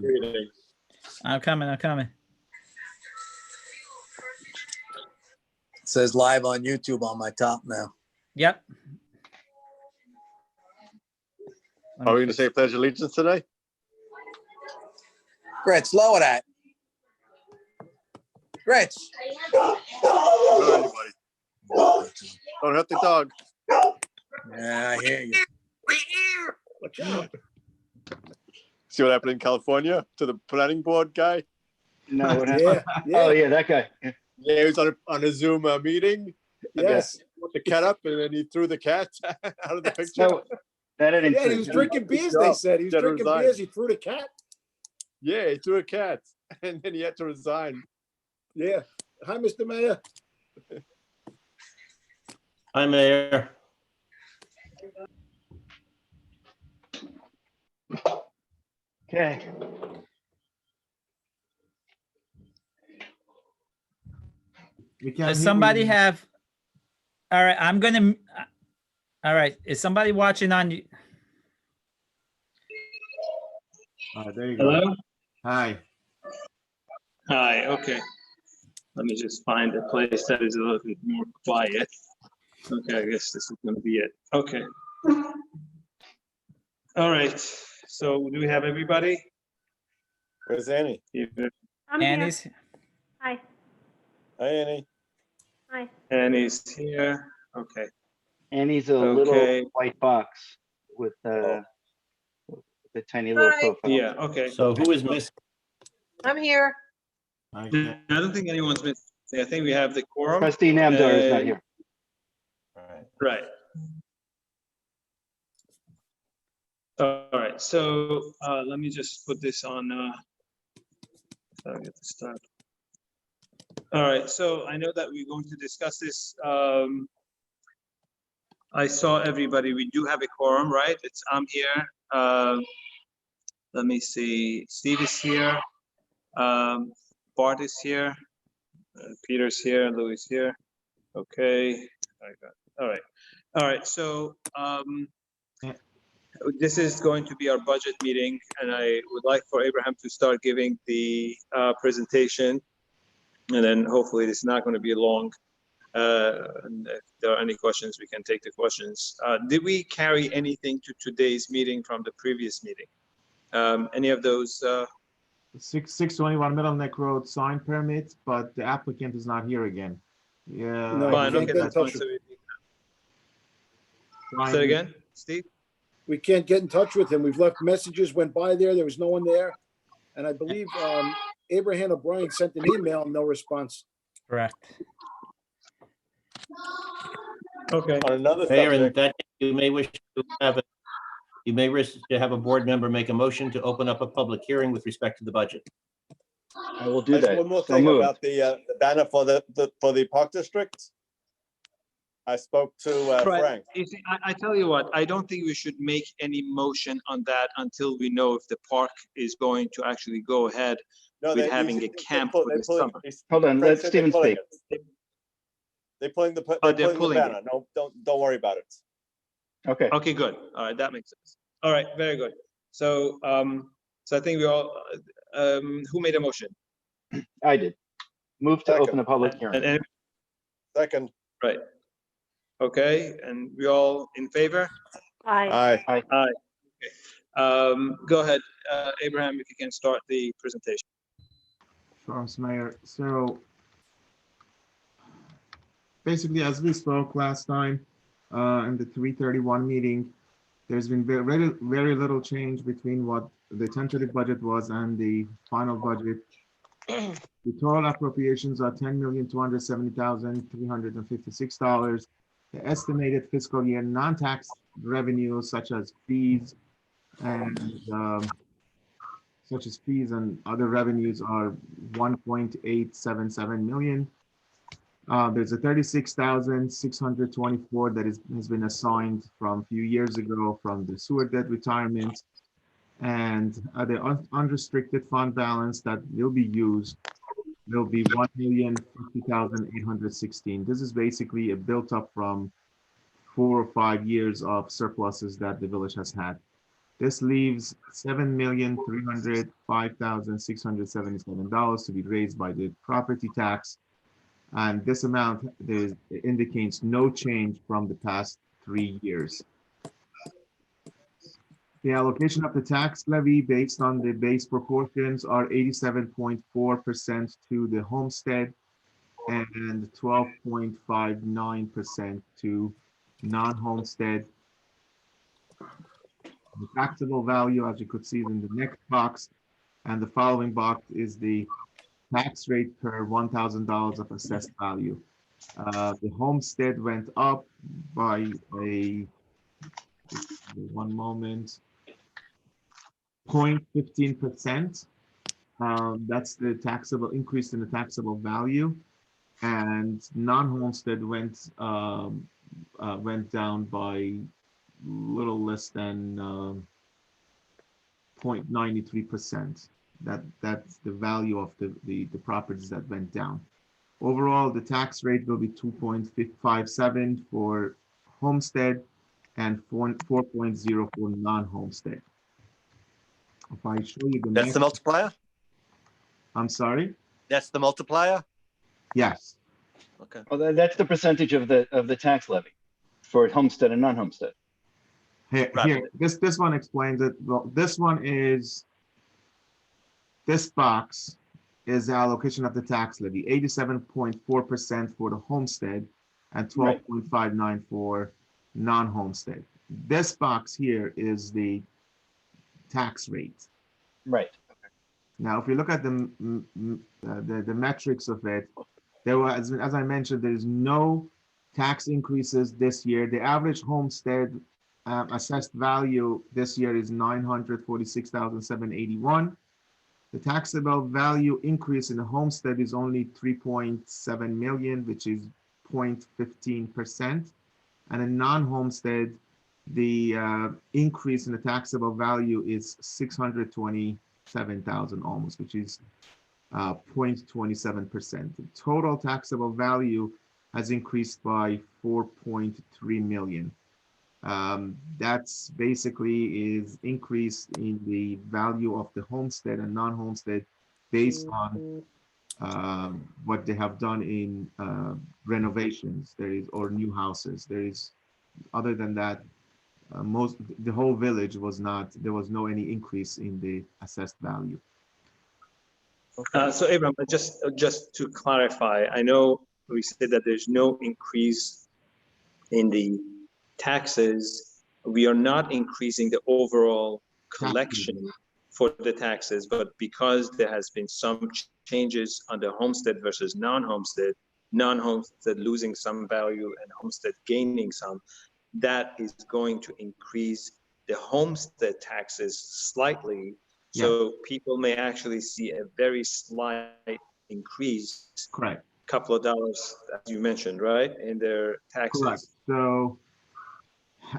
reading. I'm coming. It says live on YouTube on my top now. Yep. Are we going to say pledge allegiance today? Gretch, lower that. Gretch. Not anybody. Don't hurt the dog. Yeah, I hear you. Watch out. See what happened in California to the planning board guy? No, what Yeah, happened? yeah. Oh, yeah, that guy. Yeah. Yeah, he was on a Zoom meeting. Yes. Put the cat up and then he threw the cat out of the picture. No, that I didn't. Yeah, he was drinking beers, they said. He was Gotta drinking resign. beers. He threw the cat. Yeah, he threw a cat and then he had to resign. Yeah. Hi, Mr. Mayor. Hi, Mayor. Okay. Does somebody have? All right, I'm gonna. All right, is somebody watching on you? There you go. Hello? Hi. Hi, okay. Let me just find a place that is a little bit more quiet. Okay, I guess this is gonna be it. Okay. All right, so do we have everybody? Where's Annie? I'm here. Annie's. Hi. Hi, Annie. Hi. Annie's here, okay. And he's a Okay. little white box with the tiny little Hi. profile. Yeah, okay. So who is missing? I'm here. Okay. I don't think anyone's missing. I think we have the quorum. Trustee Namdar is not here. All right. Right. All right, so let me just put this on. So I get to start. All right, so I know that we're going to discuss this. I saw everybody. We do have a quorum, right? I'm here. Let me see. Steve is here. Bart is here. Peter's here. Louis is here. Okay. All right. All right. So this is going to be our budget meeting, and I would like for Abraham to start giving the presentation, and then hopefully it's not going to be long. And if there are any questions, we can take the questions. Did we carry anything to today's meeting from the previous meeting? Any of those? 621 Middle Neck Road sign permit, but the applicant is not here again. Yeah. No, Fine, we okay, can't get in that's fine. touch So with we- Say it again, Steve? We can't get in touch with him. We've left messages, went by there was no one there. And I believe Abraham O'Brien sent an email, no response. Correct. Okay. On another Mayor, in subject, that you may wish to have a board member make a motion to open up a public hearing with respect to the budget. I will do there's that. one more So thing moved. about the banner for the Park District. I spoke to Right. Frank. You see, I tell you what, I don't think we should make any motion on that until we know if the park is going to actually go ahead No, with having a camp for the summer. Hold on, let Steven speak. They're pulling the Oh, they're pulling the pulling it. banner. No, don't worry about it. Okay. Okay, good. All right, that makes sense. All right, very good. So, so I think we all, who made a motion? I did. Move to Second. open a public hearing. And, Second, right. Okay, and we all in favor? Hi. aye. Go ahead, Abraham, if you can start the presentation. Sure, Mr. Mayor. So basically, as we spoke last time in the 331 meeting, there's been very little change between what the tentative budget was and the final budget. The total appropriations are $10,270,356. The estimated fiscal year non-tax revenues such as fees and other revenues are 1.877 million. There's a 36,624 that has been assigned from a few years ago from the sewer debt retirement, and the unrestricted fund balance that will be used will be 1,050,816. This is basically a built up from 4 or 5 years of surpluses that the village has had. This leaves $7,305,677 to be raised by the property tax. And this amount indicates no change from the past 3 years. The allocation of the tax levy based on the base proportions are 87.4% to the homestead and 12.59% to non-homestead. The taxable value, as you could see in the next box, and the following box is the tax rate per $1,000 of assessed value. The homestead went up by a, one moment, 0.15%. That's the taxable increase in the taxable value, and non-homestead went down by little less than 0.93%. That's the value of the properties that went down. Overall, the tax rate will be 2.57 for homestead and 4.0 for non-homestead. If I show you the That's the multiplier? I'm sorry? That's the multiplier? Yes. Okay. Well, that's the percentage of the tax levy for homestead and non-homestead. Here, this one explains it. Well, this box is the allocation of the tax levy, 87.4% for the homestead and 12.59 for non-homestead. This box here is the tax rate. Right. Okay. Now, if you look at the metrics of it, there was, as I mentioned, there is no tax increases this year. The average homestead assessed value this year is $946,781. The taxable value increase in the homestead is only 3.7 million, which is 0.15%. And in non-homestead, the increase in the taxable value is 627,000 almost, which is 0.27%. The total taxable value has increased by 4.3 million. That's basically is increase in the value of the homestead and non-homestead based on what they have done in renovations. Or new houses. Other than that, the whole village there was no any increase in the assessed value. So Abraham, just to clarify, I know we said that there's no increase in the taxes. We are not increasing the overall collection for the taxes, but because there has been some changes on the homestead versus non-homestead losing some value and homestead gaining some, that is going to increase the homestead taxes slightly. So people may actually see a very slight increase. Correct. Couple of dollars, as you mentioned, right, in their taxes. Correct. So,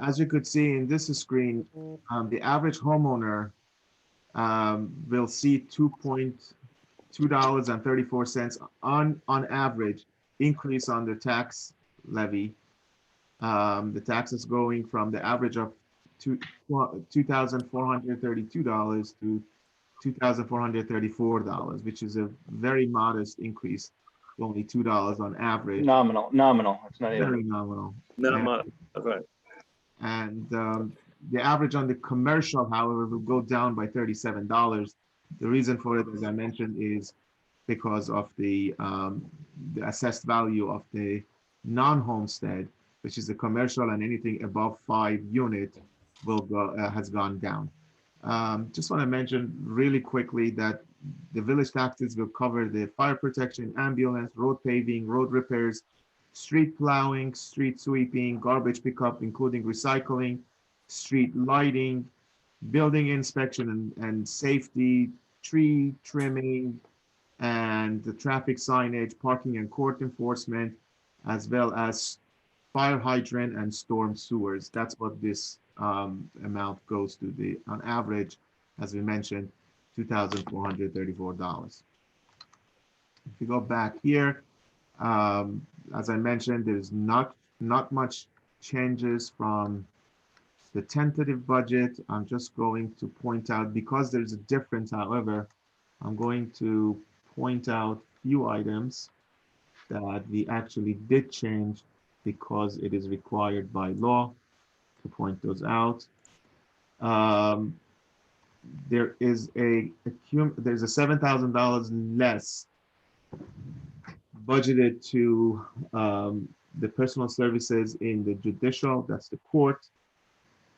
as you could see in this screen, the average homeowner will see $2.34 on average increase on the tax levy. The tax is going from the average of $2,432 to $2,434, which is a very modest increase, only $2 on average. Nominal. It's not Very even nominal. Okay. And the average on the commercial, however, will go down by $37. The reason for it, as I mentioned, is because of the assessed value of the non-homestead, which is the commercial, and anything above 5 unit has gone down. Just want to mention really quickly that the village taxes will cover the fire protection, ambulance, road paving, road repairs, street plowing, street sweeping, garbage pickup, including recycling, street lighting, building inspection and safety, tree trimming, and the traffic signage, parking and court enforcement, as well as fire hydrant and storm sewers. That's what this amount goes to, on average, as we mentioned, $2,434. If you go back here, as I mentioned, there's not much changes from The tentative budget, I'm just going to point out, because there's a difference, however, I'm going to point out few items that we actually did change because it is required by law to point those out. There is there's a $7,000 less budgeted to the personal services in the judicial, that's the court.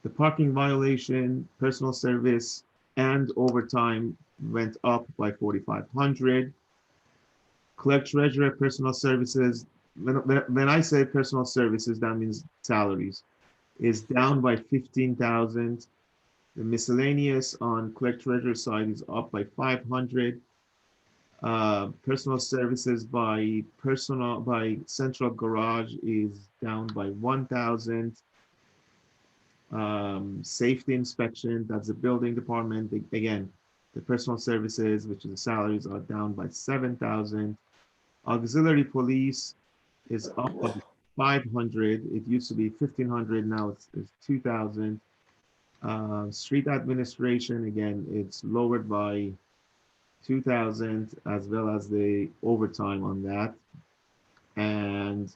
The parking violation, personal service, and overtime went up by 4,500. Clerk treasurer, personal services. When I say personal services, that means salaries, is down by 15,000. The miscellaneous on clerk treasurer side is up by 500. Personal services by central garage is down by 1,000. Safety inspection, that's the building department. Again, the personal services, which is the salaries, are down by 7,000. Auxiliary police is up by 500. It used to be 1,500, now it's 2,000. Street administration, again, it's lowered by 2,000, as well as the overtime on that. And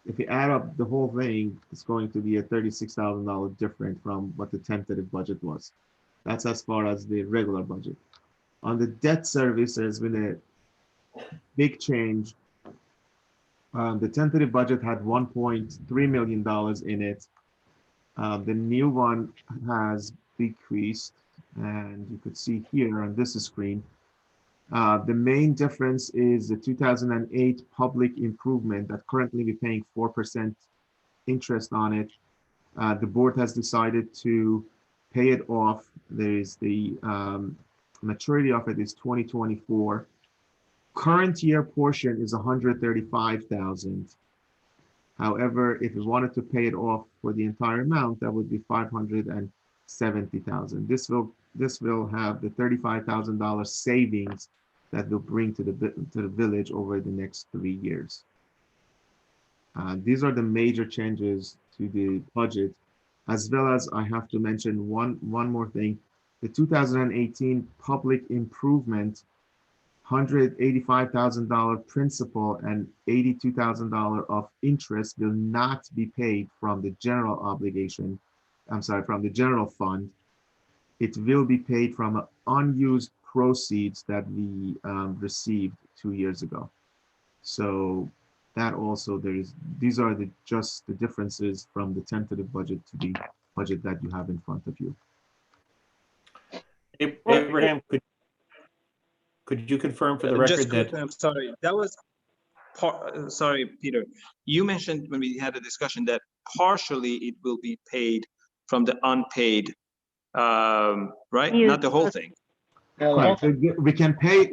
if you add up the whole thing, it's going to be a $36,000 different from what the tentative budget was. That's as far as the regular budget. On the debt service, there's been a big change. The tentative budget had $1.3 million in it. The new one has decreased, and you could see here on this screen. The main difference is the 2008 public improvement that currently we're paying 4% interest on it. The board has decided to pay it off. There is the maturity of it is 2024. Current year portion is 135,000. However, if we wanted to pay it off for the entire amount, that would be 570,000. This will have the $35,000 savings that will bring to the village over the next 3 years. These are the major changes to the budget, as well as I have to mention one more thing. The 2018 public improvement, $185,000 principal and $82,000 of interest will not be paid from the general obligation. I'm sorry, from the general fund. It will be paid from unused proceeds that we received 2 years ago. So that also these are just the differences from the tentative budget to the budget that you have in front of you. Abraham, could you confirm for the record Just that? quickly, I'm sorry, that was sorry, Peter. You mentioned when we had a discussion that partially it will be paid from the unpaid, right? Not the whole thing. Correct. We can pay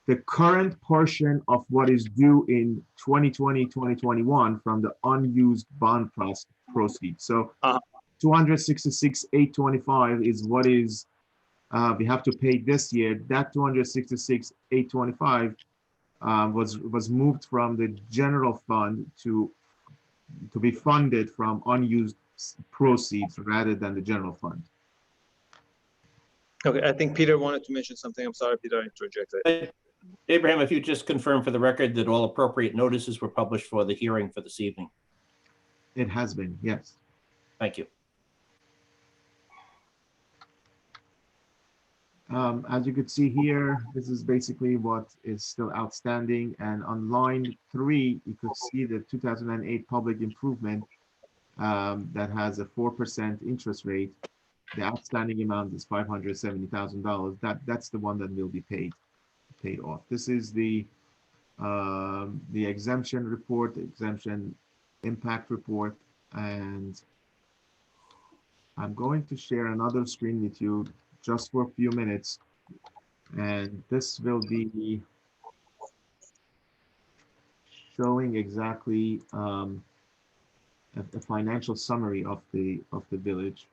the current portion of what is due in 2020, 2021 from the unused bond proceeds. So 266,825 is what is we have to pay this year. That 266,825 was moved from the general fund to be funded from unused proceeds rather than the general fund. Okay, I think Peter wanted to mention something. I'm sorry, Peter, I interjected. Abraham, if you just confirm for the record that all appropriate notices were published for the hearing for this evening. It has been, yes. Thank you. As you could see here, this is basically what is still outstanding. And on line 3, you could see the 2008 public improvement that has a 4% interest rate. The outstanding amount is $570,000. That's the one that will be paid off. This is the exemption report, the exemption impact report, and I'm going to share another screen with you just for a few minutes, and this will be showing exactly a financial summary of the village.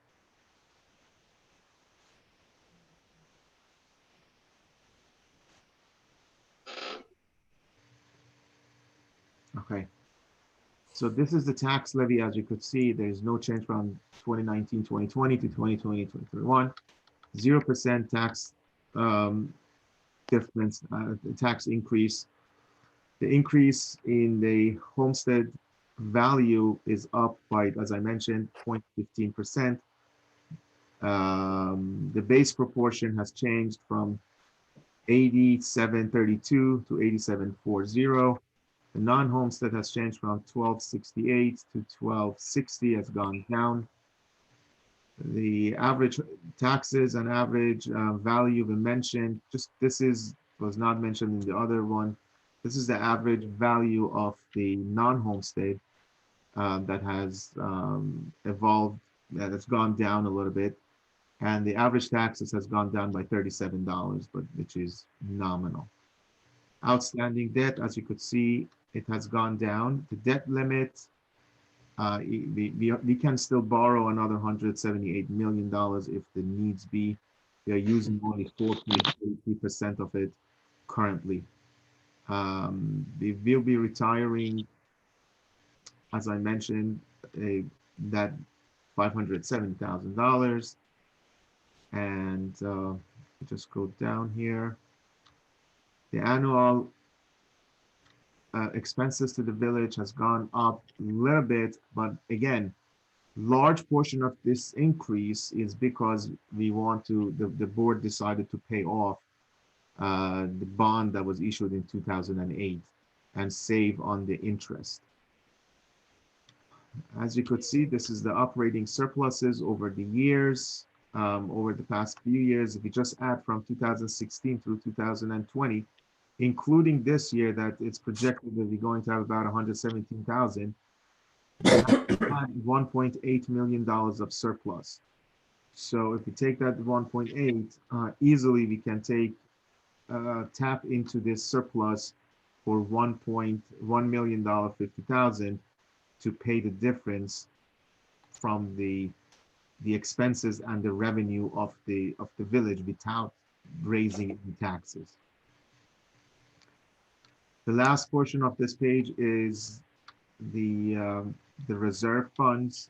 Okay, So this is the tax levy. As you could see, there's no change from 2019, 2020 to 2020, 2021. 0% tax difference, tax increase. The increase in the homestead value is up by, as I mentioned, 0.15%. The base proportion has changed from 8732 to 8740. The non-homestead has changed from 1268 to 1260, has gone down. The average taxes and average value we mentioned, just this was not mentioned in the other one. This is the average value of the non-homestead that has evolved, that has gone down a little bit. And the average taxes has gone down by $37, but which is nominal. Outstanding debt, as you could see, it has gone down. The debt limit, we can still borrow another $178 million if the needs be. We are using only 4.83% of it currently. We will be retiring, as I mentioned, that $570,000. And just go down here. The annual expenses to the village has gone up a little bit, but again, large portion of this increase is because we want to, the board decided to pay off the bond that was issued in 2008 and save on the interest. As you could see, this is the operating surpluses over the years. Over the past few years, if you just add from 2016 through 2020, including this year that it's projected that we're going to have about 117,000, $1.8 million of surplus. So if you take that 1.8, easily we can take tap into this surplus for $1.50,000 to pay the difference from the expenses and the revenue of the village without raising any taxes. The last portion of this page is the reserve funds.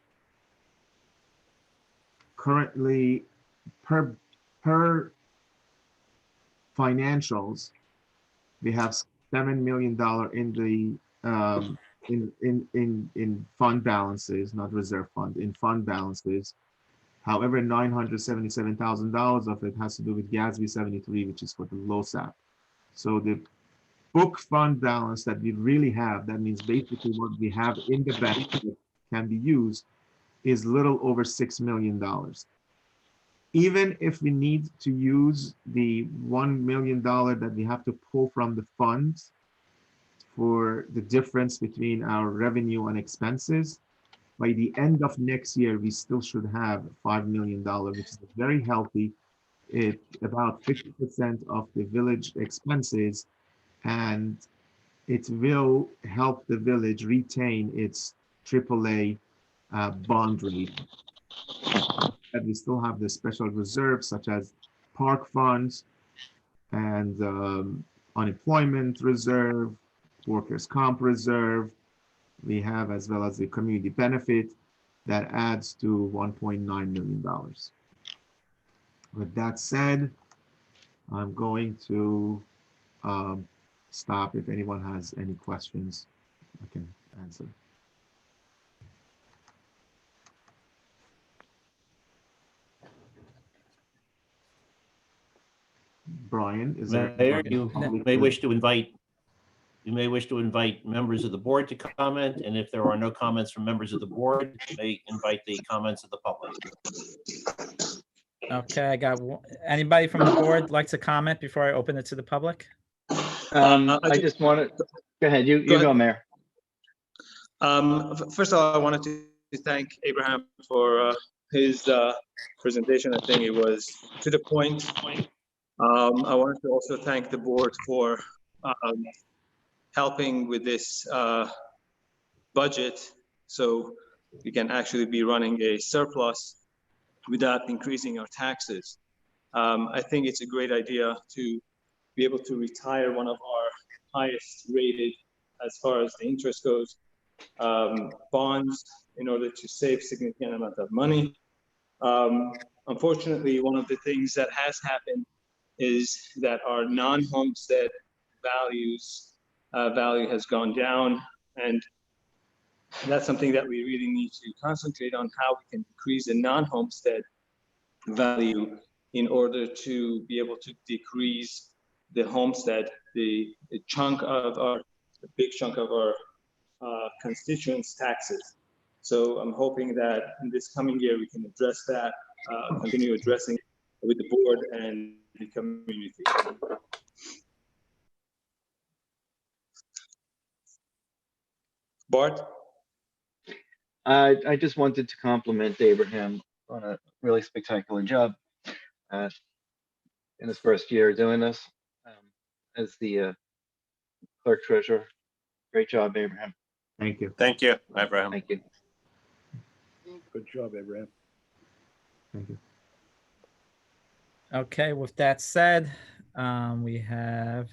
Currently, per financials, we have $7 million in fund balances, not reserve fund, in fund balances. However, $977,000 of it has to do with GASB 73, which is for the LoSAP. So the book fund balance that we really have, that means basically what we have in the bank that can be used, is little over $6 million. Even if we need to use the $1 million that we have to pull from the funds for the difference between our revenue and expenses, by the end of next year, we still should have $5 million, which is very healthy. It's about 50% of the village expenses, and it will help the village retain its AAA bond rate. And we still have the special reserves such as park funds and unemployment reserve, workers' comp reserve. We have, as well as the community benefit, that adds to $1.9 million. With that said, I'm going to stop. If anyone has any questions, I can answer. Brian, is there? Mayor, you may wish to invite members of the board to comment, and if there are no comments from members of the board, you may invite the comments of the public. Okay, I got anybody from the board like to comment before I open it to the public? I just wanted, go ahead, you go, Mayor. First of all, I wanted to thank Abraham for his presentation. I think it was to the point. I wanted to also thank the board for helping with this budget, so we can actually be running a surplus without increasing our taxes. I think it's a great idea to be able to retire one of our highest rated as far as the interest goes bonds in order to save significant amount of money. Unfortunately, one of the things that has happened is that our non-homestead value has gone down, and that's something that we really need to concentrate on, how we can decrease the non-homestead value in order to be able to decrease the homestead, the big chunk of our constituents' taxes. So I'm hoping that in this coming year we can address that, continue addressing it with the board and the community. Bart? I just wanted to compliment Abraham on a really spectacular job in his first year doing this as the clerk treasurer. Great job, Abraham. Thank you. Thank you, Abraham. Thank you. Good job, Abraham. Thank you. Okay, with that said, we have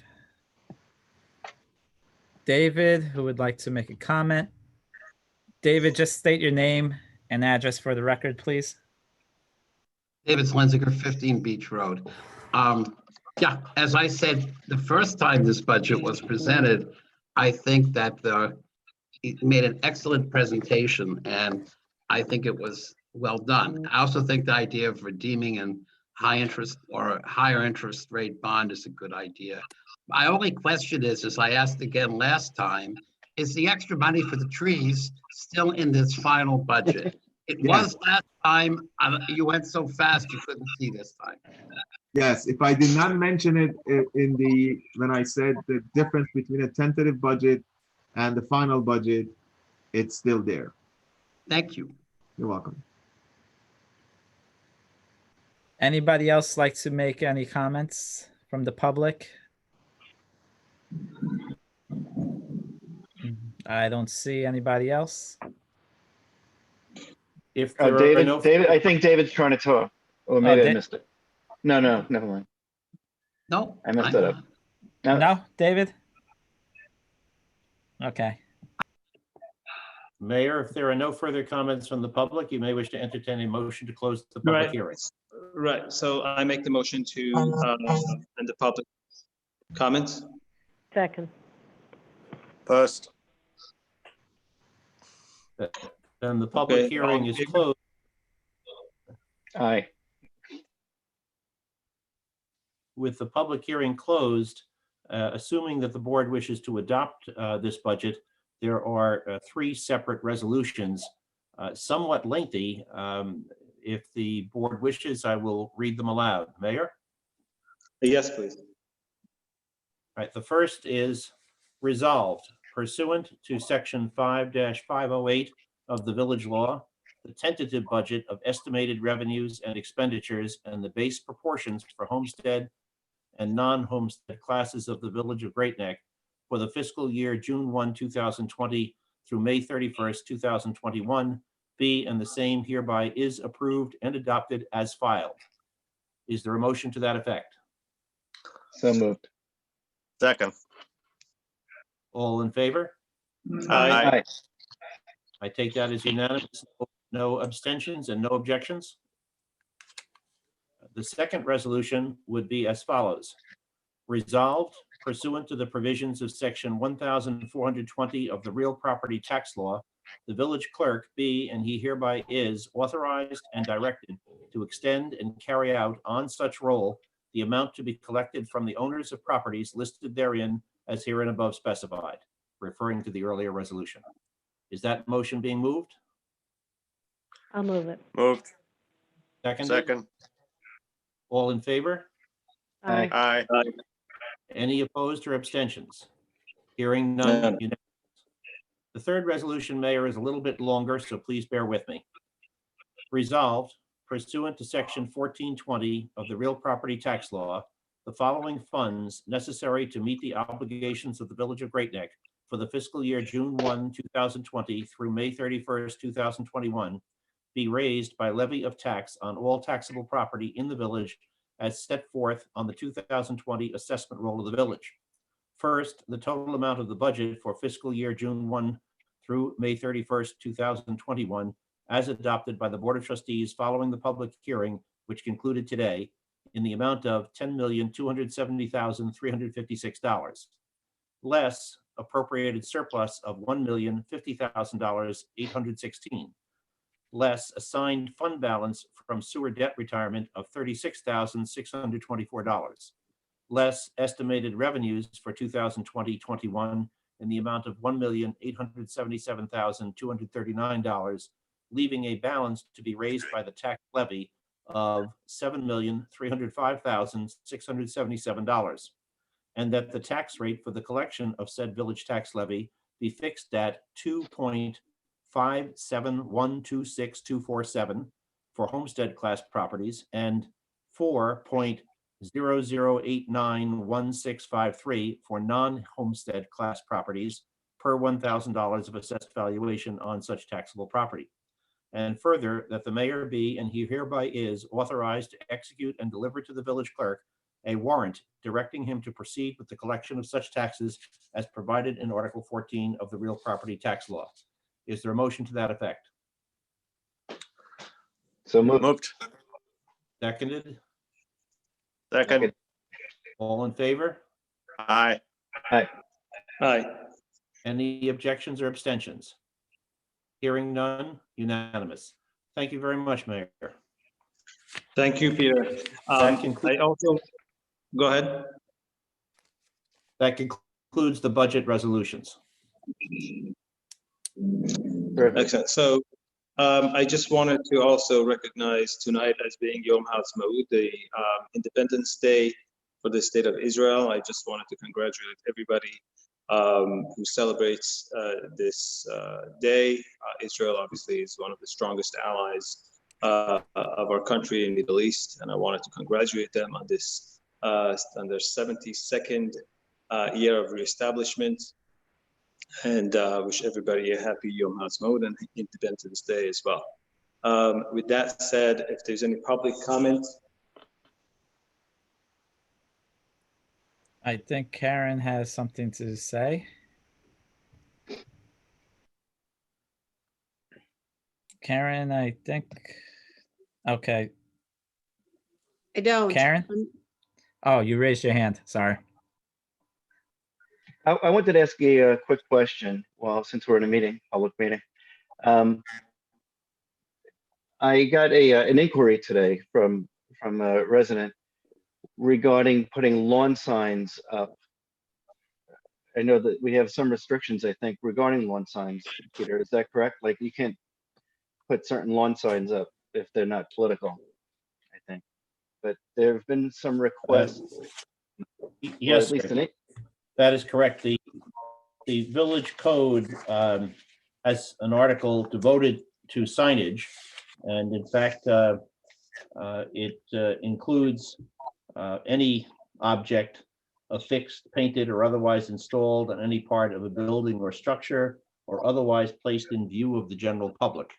David, who would like to make a comment. David, just state your name and address for the record, please. David Slenziger, 15 Beach Road. Yeah, as I said, the first time this budget was presented, I think that it made an excellent presentation, and I think it was well done. I also think the idea of redeeming an high interest or higher interest rate bond is a good idea. My only question is, as I asked again last time, is the extra money for the trees still in this final budget? It was last time. You went so fast you couldn't see this time. Yes, if I did not mention it when I said the difference between a tentative budget and the final budget, it's still there. Thank you. You're welcome. Anybody else like to make any comments from the public? I don't see anybody else. If there are David, no, I think David's trying to talk. Or maybe I missed it. No, never mind. No, I messed it up. No, David? Okay. Mayor, if there are no further comments from the public, you may wish to entertain a motion to close the public hearing. Right, so I make the motion to end the public comments. Second. First. Then the public hearing is closed. Aye. With the public hearing closed, assuming that the board wishes to adopt this budget, there are 3 separate resolutions, somewhat lengthy. If the board wishes, I will read them aloud. Mayor? Yes, please. All right, the first is resolved pursuant to section 5-508 of the village law, the tentative budget of estimated revenues and expenditures and the base proportions for homestead and non-homestead classes of the village of Great Neck for the fiscal year June 1, 2020 through May 31st, 2021, be and the same hereby is approved and adopted as filed. Is there a motion to that effect? So moved. Second. All in favor? Aye. I take that as unanimous. No abstentions and no objections. The second resolution would be as follows. Resolved pursuant to the provisions of section 1420 of the real property tax law, the village clerk be and he hereby is authorized and directed to extend and carry out on such roll the amount to be collected from the owners of properties listed therein as herein above specified, referring to the earlier resolution. Is that motion being moved? I'll move it. Moved. Seconded? Second. All in favor? Aye. Aye. Any opposed or abstentions? Hearing none. None. Unanimous. The third resolution, Mayor, is a little bit longer, so please bear with me. Resolved pursuant to section 1420 of the real property tax law, the following funds necessary to meet the obligations of the village of Great Neck for the fiscal year June 1, 2020 through May 31st, 2021 be raised by levy of tax on all taxable property in the village as set forth on the 2020 assessment roll of the village. First, the total amount of the budget for fiscal year June 1, through May 31st, 2021, as adopted by the Board of Trustees following the public hearing, which concluded today, in the amount of $10,270,356, less appropriated surplus of $1,050,816, less assigned fund balance from sewer debt retirement of $36,624, less estimated revenues for 2020-21 in the amount of $1,877,239, leaving a balance to be raised by the tax levy of $7,305,677, and that the tax rate for the collection of said village tax levy be fixed at 2.57126,247 for homestead class properties and 4.00891653 for non-homestead class properties per $1,000 of assessed valuation on such taxable property. And further, that the mayor be, and he hereby is, authorized to execute and deliver to the village clerk a warrant directing him to proceed with the collection of such taxes as provided in Article 14 of the Real Property Tax Law. Is there a motion to that effect? So moved. Moved. Seconded? Second. All in favor? Aye. Aye. Any objections or abstentions? Hearing none, unanimous. Thank you very much, Mayor. Thank you, Peter. That concludes- I also, go ahead. That concludes the budget resolutions. Excellent. So I just wanted to also recognize tonight as being Yom Ha'atzmaut, the Independence Day for the State of Israel. I just wanted to congratulate everybody who celebrates this day. Israel obviously is one of the strongest allies of our country in the Middle East, and I wanted to congratulate them on this on their 72nd year of reestablishment, and wish everybody a happy Yom Ha'atzmaut and Independence Day as well. With that said, if there's any public comment. I think Karen has something to say. Karen, I think, okay. I don't. Karen? Oh, you raised your hand, sorry. I wanted to ask a quick question. Well, since we're in a meeting, public meeting. I got an inquiry today from a resident regarding putting lawn signs up. I know that we have some restrictions, I think, regarding lawn signs, Peter, is that correct? Like you can't put certain lawn signs up if they're not political, I think. But there have been some requests. Yes, at least sir. That is correct. The village code has an article devoted to signage. And in fact, it includes any object affixed, painted, or otherwise installed on any part of a building or structure, or otherwise placed in view of the general public.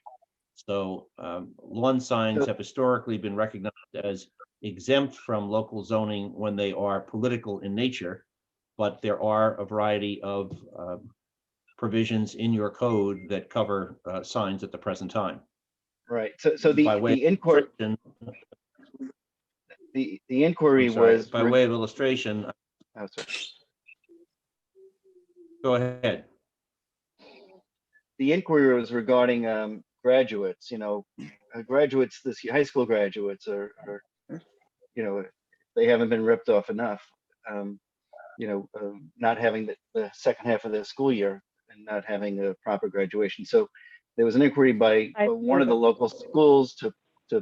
So lawn signs have historically been recognized as exempt from local zoning when they are political in nature, but there are a variety of provisions in your code that cover signs at the present time. Right. So the inquiry. The inquiry was by way of illustration. Oh, sorry. Go ahead. The inquiry was regarding graduates. You know, graduates, this high school graduates are you know, they haven't been ripped off enough. You know, not having the second half of the school year and not having a proper graduation. So there was an inquiry by one of the local schools to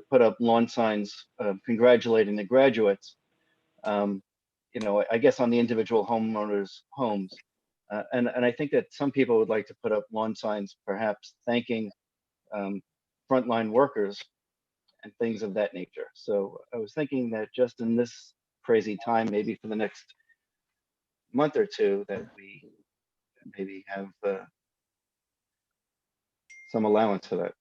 put up lawn signs congratulating the graduates. You know, I guess on the individual homeowners' homes. And I think that some people would like to put up lawn signs, perhaps thanking frontline workers and things of that nature. So I was thinking that just in this crazy time, maybe for the next month or two, that we maybe have some allowance for that.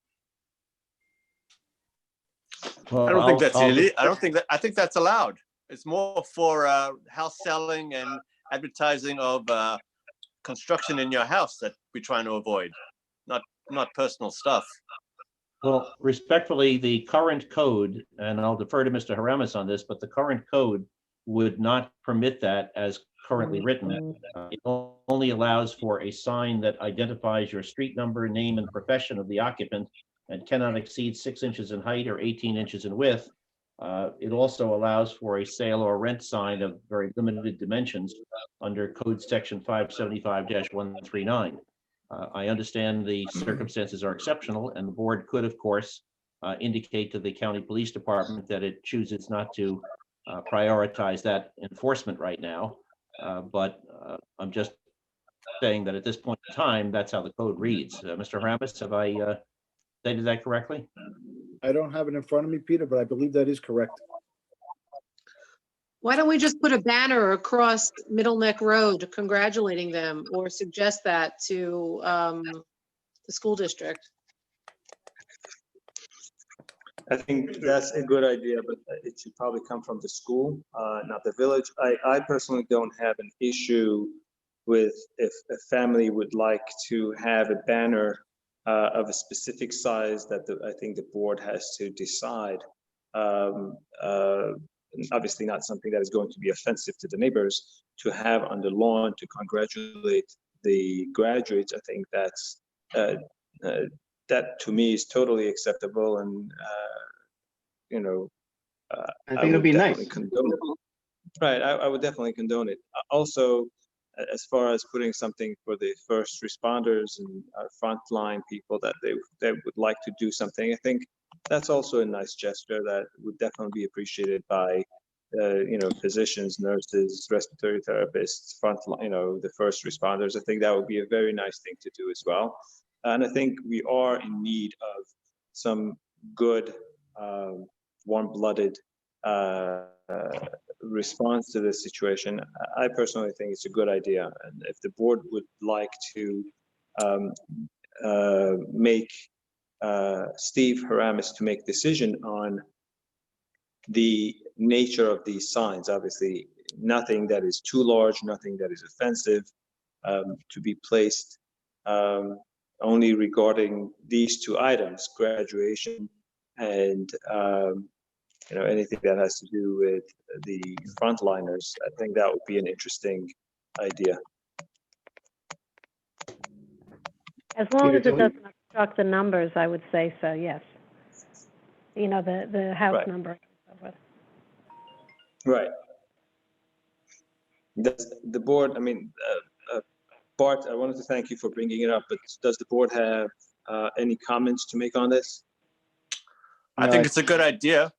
Well, I don't think that's illegal. I think that's allowed. It's more for house selling and advertising of construction in your house that we're trying to avoid. not personal stuff. Well, respectfully, the current code, and I'll defer to Mr. Haramis on this, but the current code would not permit that as currently written. It only allows for a sign that identifies your street number, name, and profession of the occupant and cannot exceed 6 inches in height or 18 inches in width. It also allows for a sale or rent sign of very limited dimensions under Code Section 575-139. I understand the circumstances are exceptional, and the board could, of course, indicate to the county police department that it chooses not to prioritize that enforcement right now. But I'm just saying that at this point in time, that's how the code reads. Mr. Haramis, have I stated that correctly? I don't have it in front of me, Peter, but I believe that is correct. Why don't we just put a banner across Middle Neck Road congratulating them or suggest that to the school district? I think that's a good idea, but it should probably come from the school, not the village. I personally don't have an issue with if a family would like to have a banner of a specific size that I think the board has to decide. Obviously not something that is going to be offensive to the neighbors, to have on the lawn to congratulate the graduates. I think that's that to me is totally acceptable, and you know, I think it'd be nice. condone it. Right, I would definitely condone it. Also, as far as putting something for the first responders and frontline people that they would like to do something, I think that's also a nice gesture that would definitely be appreciated by you know, physicians, nurses, respiratory therapists, frontline, you know, the first responders. I think that would be a very nice thing to do as well. And I think we are in need of some good, warm-blooded response to this situation. I personally think it's a good idea, and if the board would like to make Steve Haramis to make decision on the nature of these signs, obviously nothing that is too large, nothing that is offensive, to be placed only regarding these two items, graduation and you know, anything that has to do with the frontliners. I think that would be an interesting idea. As long Peter, as it don't we- doesn't obstruct the numbers, I would say so, yes. You know, the house Right. number. and so forth. Right. Does the board, I mean, Bart, I wanted to thank you for bringing it up, but does the board have any comments to make on this? I think it's a good idea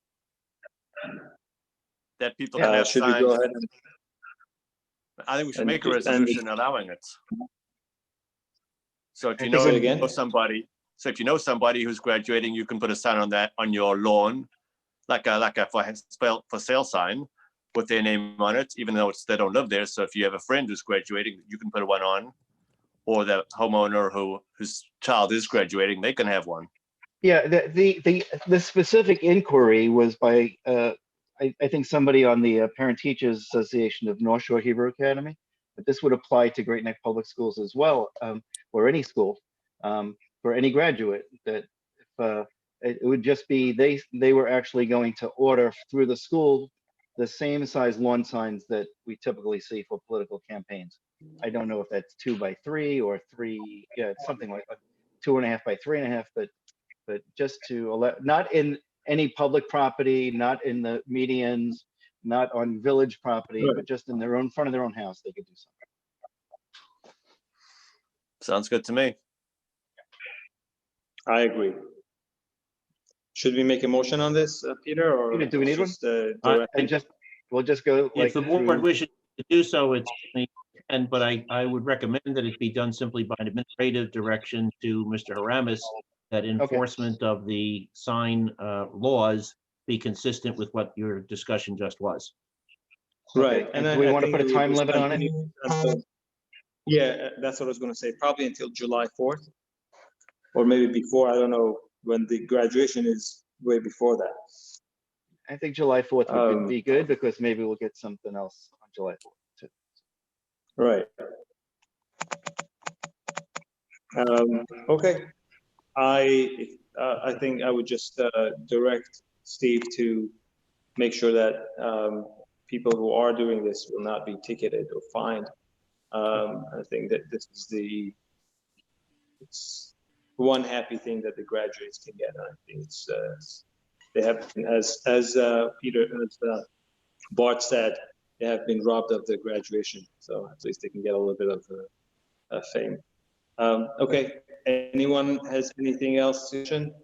that people can have Should we signs. go ahead and I think we should and make a just end resolution allowing it. So if you Say it know again? somebody, so if you know somebody who's graduating, you can put a sign on that on your lawn, like a for sale sign with their name on it, even though they don't live there. So if you have a friend who's graduating, you can put one on, or the homeowner whose child is graduating, they can have one. Yeah, the specific inquiry was by I think somebody on the Parent Teachers Association of North Shore Hebrew Academy, but this would apply to Great Neck Public Schools as well, or any school, for any graduate. That if, it would just be they were actually going to order through the school the same size lawn signs that we typically see for political campaigns. I don't know if that's 2 by 3 or 3, yeah, it's something like 2.5 by 3.5, but just to allow, not in any public property, not in the medians, not on village property, Right. but just in their own front of their own house, they could do something. Sounds good to me. I agree. Should we make a motion on this, Peter, or Peter, do we need one? just, And just, we'll just go like If the board through, wishes to do so, it's, but I would recommend that it be done simply by an administrative direction to Mr. Haramis, that enforcement of the sign laws be consistent with what your discussion just was. right. And do we want to put a time limit on it? Yeah, that's what I was going to say. Probably until July 4th, or maybe before. I don't know when the graduation is. Way before that. I think July 4th would be good, because maybe we'll get something else on July 4th too. Right. Okay. I think I would just direct Steve to make sure that people who are doing this will not be ticketed or fined. I think that this is it's one happy thing that the graduates can get. I think it's they have, as Peter, as Bart said, they have been robbed of the graduation. So at least they can get a little bit of fame. Okay, anyone has anything else to mention?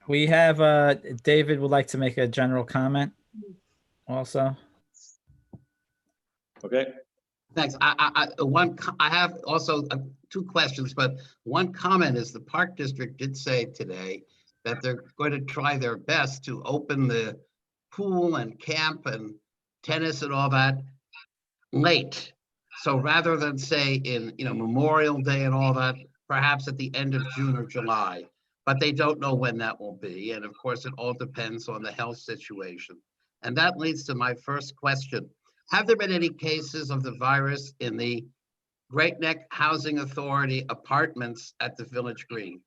We have David would like to make a general comment also. Okay. Thanks. I have also two questions, but one comment is the Park District did say today that they're going to try their best to open the pool and camp and tennis and all that late. So rather than say in, Memorial Day and all that, perhaps at the end of June or July, but they don't know when that will be. And of course, it all depends on the health situation. And that leads to my first question. Have there been any cases of the virus in the Great Neck Housing Authority apartments at the Village Green?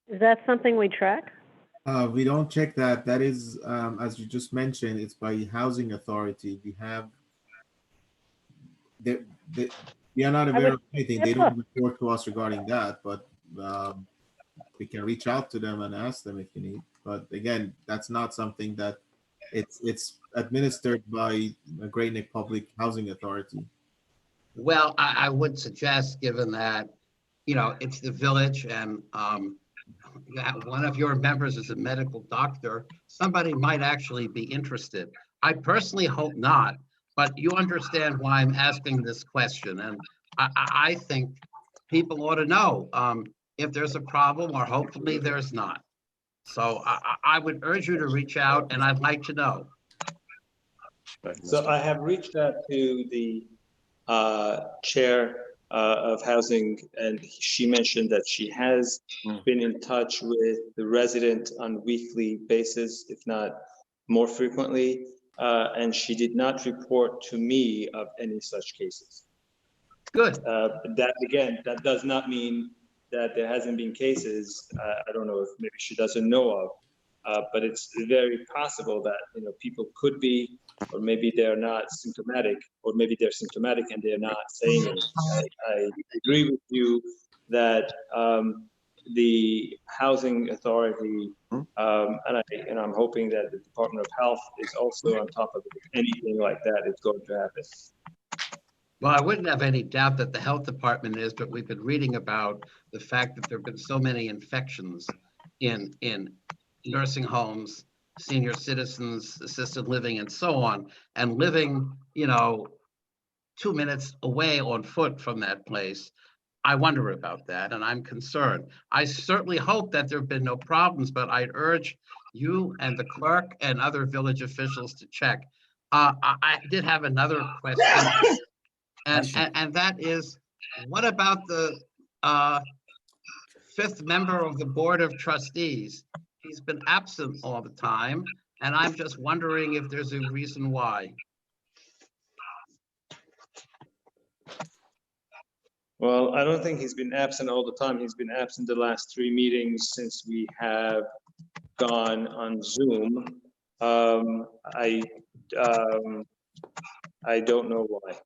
Is that something we track? We don't check that. That is, as you just mentioned, it's by housing authority. We are not aware of anything. They don't report to us regarding that, but we can reach out to them and ask them if you need. But again, that's not something that it's administered by a Great Neck Public Housing Authority. Well, I would suggest, given that, it's the village and one of your members is a medical doctor, somebody might actually be interested. I personally hope not, but you understand why I'm asking this question. And I think people ought to know if there's a problem, or hopefully there's not. So I would urge you to reach out, and I'd like to know. So I have reached out to the chair of housing, and she mentioned that she has been in touch with the resident on weekly basis, if not more frequently, and she did not report to me of any such cases. Good. That again, that does not mean that there hasn't been cases. I don't know if maybe she doesn't know of, but it's very possible that people could be, or maybe they're not symptomatic, or maybe they're symptomatic and they're not saying anything. I agree with you that the housing authority, and I'm hoping that the Department of Health is also on top of it. If anything like that is going to happen. Well, I wouldn't have any doubt that the health department is, but we've been reading about the fact that there have been so many infections in nursing homes, senior citizens, assisted living, and so on, and living, 2 minutes away on foot from that place. I wonder about that, and I'm concerned. I certainly hope that there have been no problems, but I'd urge you and the clerk and other village officials to check. I did have another question, and that is, what about the fifth member of the Board of Trustees? He's been absent all the time, and I'm just wondering if there's a reason why. Well, I don't think he's been absent all the time. He's been absent the last 3 meetings since we have gone on Zoom. I don't know why.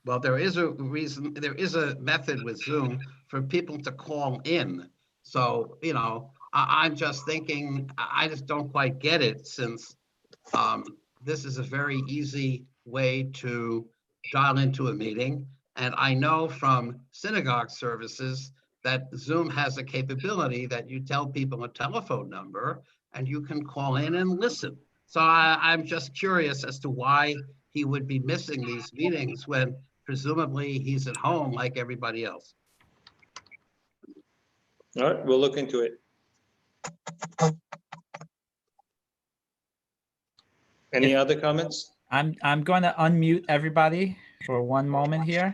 Well, there is a reason, there is a method with Zoom for people to call in. So, I'm just thinking, I just don't quite get it, since this is a very easy way to dial into a meeting. And I know from synagogue services that Zoom has a capability that you tell people a telephone number and you can call in and listen. So I'm just curious as to why he would be missing these meetings when presumably he's at home like everybody else. All right, we'll look into it. Any other comments? I'm going to unmute everybody for one moment here.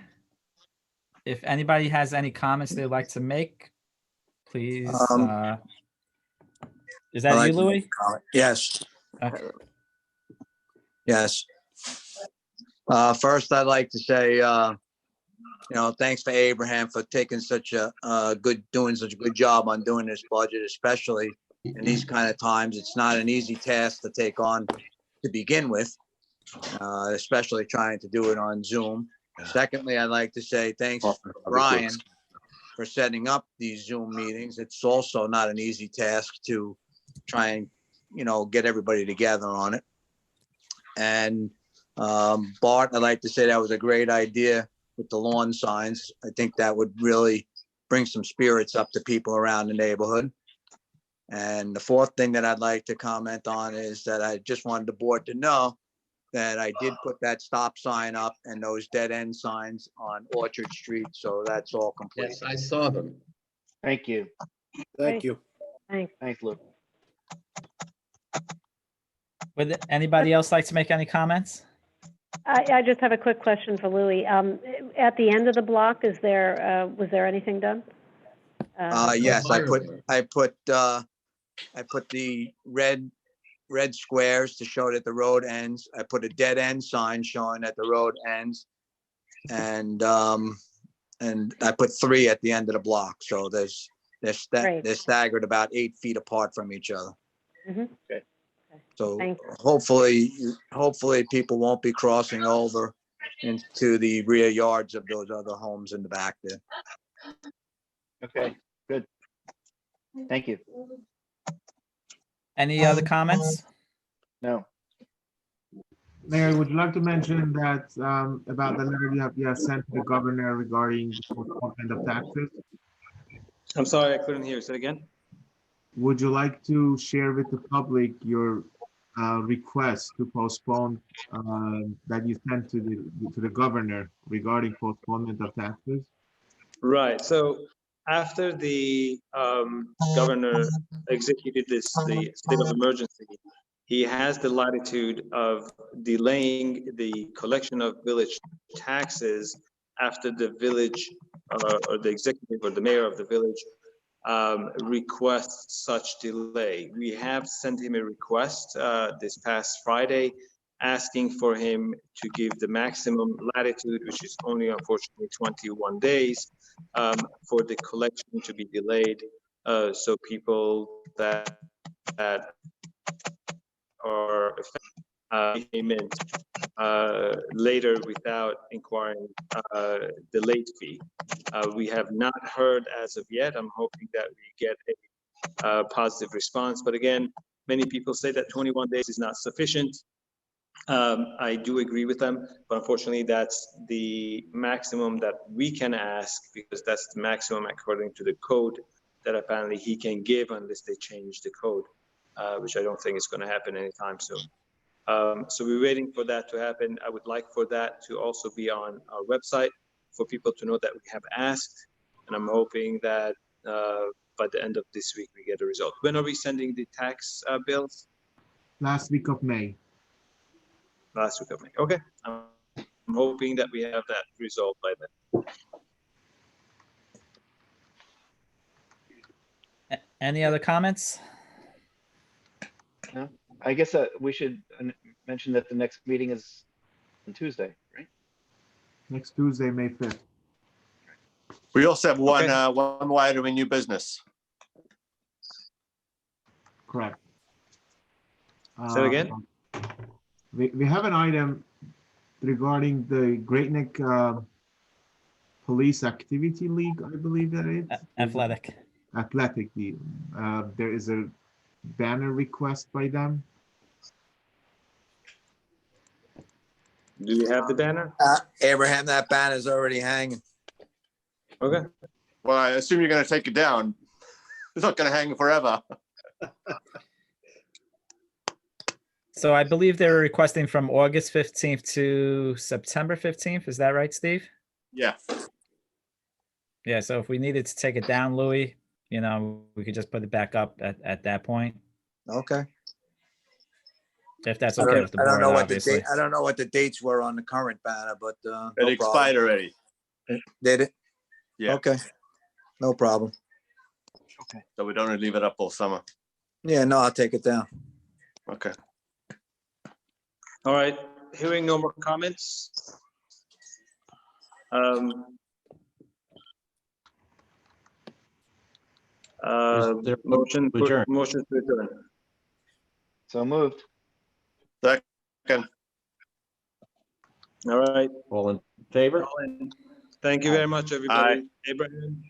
If anybody has any comments they'd like to make, please. Is that you, Louis? Yes. Okay. Yes. First, I'd like to say thanks for Abraham for taking doing such a good job on doing this budget, especially in these kind of times. It's not an easy task to take on to begin with, especially trying to do it on Zoom. Secondly, I'd like to say thanks to Brian for setting up these Zoom meetings. It's also not an easy task to try and, get everybody together on it. And Bart, I'd like to say that was a great idea with the lawn signs. I think that would really bring some spirits up to people around the neighborhood. And the fourth thing that I'd like to comment on is that I just wanted the board to know that I did put that stop sign up and those dead end signs on Orchard Street. So that's all complete. Yes, I saw them. Thank you. Thank you. Thanks. Thanks, Luke. Would anybody else like to make any comments? I just have a quick question for Louis. At the end of the block, was there anything done? Yes, I put the red squares to show that the road ends. I put a dead end sign showing that the road ends. And I put 3 at the end of the block. So they're staggered about 8 feet apart from each other. Mm-hmm. Okay. So hopefully people won't be crossing over into the rear yards of those other homes in the back there. Okay, good. Thank you. Any other comments? No. Mayor, would you like to mention that about the letter you have sent to the governor regarding the postponement of taxes? I'm sorry, I couldn't hear. Say it again. Would you like to share with the public your request to postpone that you sent to the governor regarding postponement of taxes? Right. So after the governor executed the state of emergency, he has the latitude of delaying the collection of village taxes after the village or the executive or the mayor of the village requests such delay. We have sent him a request this past Friday asking for him to give the maximum latitude, which is only unfortunately 21 days, for the collection to be delayed. So people that are payment later without inquiring the late fee. We have not heard as of yet. I'm hoping that we get a positive response. But again, many people say that 21 days is not sufficient. I do agree with them, but unfortunately that's the maximum that we can ask because that's the maximum according to the code that apparently he can give unless they change the code, which I don't think is going to happen anytime soon. So we're waiting for that to happen. I would like for that to also be on our website for people to know that we have asked, and I'm hoping that by the end of this week we get a result. When are we sending the tax bills? Last week of May. Last week of May. Okay. I'm hoping that we have that result by then. Any other comments? No. I guess we should mention that the next meeting is on Tuesday, right? Next Tuesday, May 5th. We also have one Okay. one item in new business. Correct. Say it again? We have an item regarding the Great Neck Police Activity League, I believe that is. Athletic. Athletic League. There is a banner request by them. Do we have the banner? Abraham, that banner's already hanging. Okay. Well, I assume you're going to take it down. It's not going to hang forever. So I believe they were requesting from August 15th to September 15th. Is that right, Steve? Yeah. Yeah, so if we needed to take it down, Louis, we could just put it back up at that point. Okay. If that's okay with the board, obviously. I don't know what the dates were on the current banner, but It expired already. Did it? Yeah. Okay. No problem. Okay. So we don't want to leave it up all summer. Yeah, no, I'll take it down. Okay. All right. Hearing no more comments. Is there a Motion to adjourn? motion to adjourn. So moved. Second. All right. All in favor? Thank you very much, everybody. Abraham,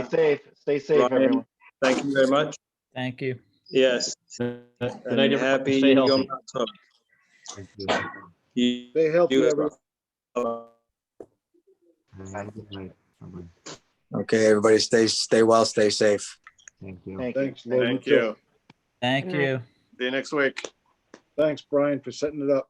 Stay safe, Ryan. everyone. thank you very much. Thank you. Yes. Good night, And everybody. happy Stay Yom healthy. Tov. Thank you. Stay healthy, You as everyone. well. Good night. Bye-bye. Okay, everybody stay well, stay safe. Thank you. Thank you. Thanks, Lou. Thank too. you. Thank Good night. you. See you next week. Thanks, Brian, for setting it up.